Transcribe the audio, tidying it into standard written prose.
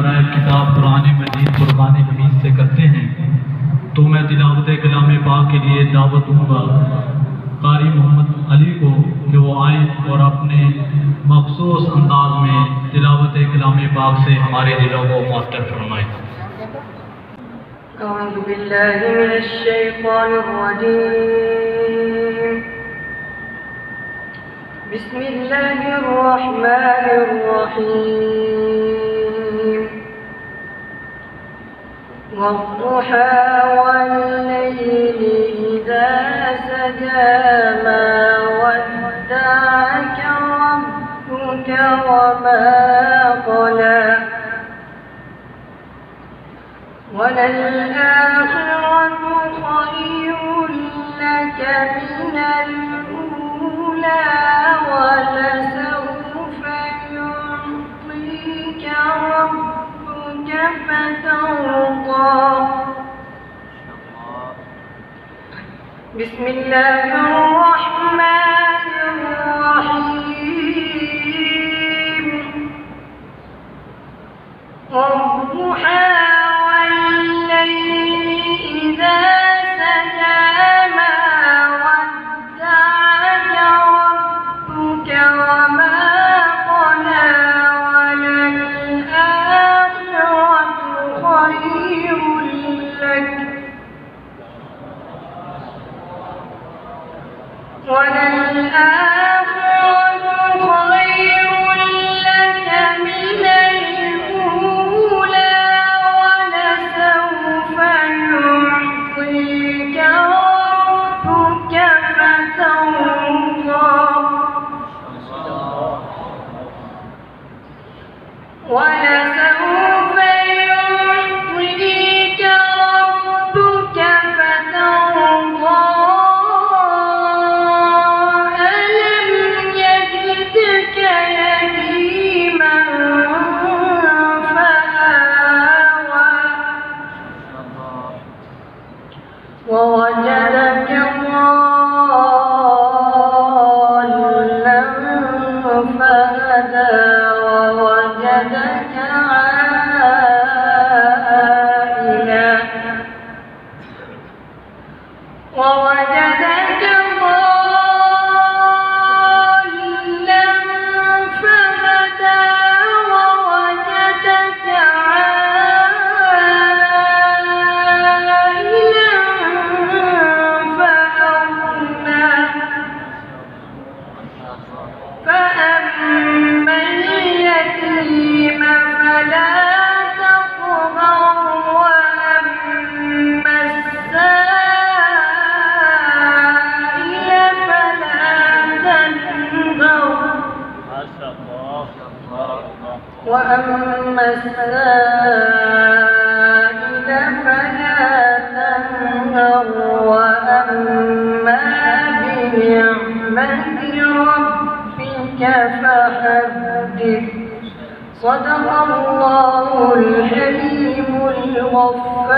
प्यारा किताब कुरान मजीद फुरकान हमीद से करते हैं, तो मैं तिलावत कलाम पाक के लिए दावत दूँगा कारी मोहम्मद अली को कि वो आए और अपने मखसूस अंदाज में तिलावत कलाम पाक से हमारे दिलों को मुअत्तर फरमाए। अऊज़ु बिल्लाहि मिनश शैतानिर रजीम। बिस्मिल्लाहिर रहमानिर रहीम। वद्दुहा वल्लैलि इज़ा सजा मा वद्दअक रब्बुका वमा क़ला वललआखिरतु खैरुन लक मिनल ऊला वलसौफ युअतीका रब्बुका फतर्दा। बिस्मिल्लाहिर रहमानिर रहीम। वद्दुहा ووجدك ضالا فهدى ووجدك عائلا فأما اليتيم فلا تقهر وأما السائل فلا تنهر وأما السائل فلا تنهر وأما بنعمة ربك فحدث. صدق الله الحليم الغفار.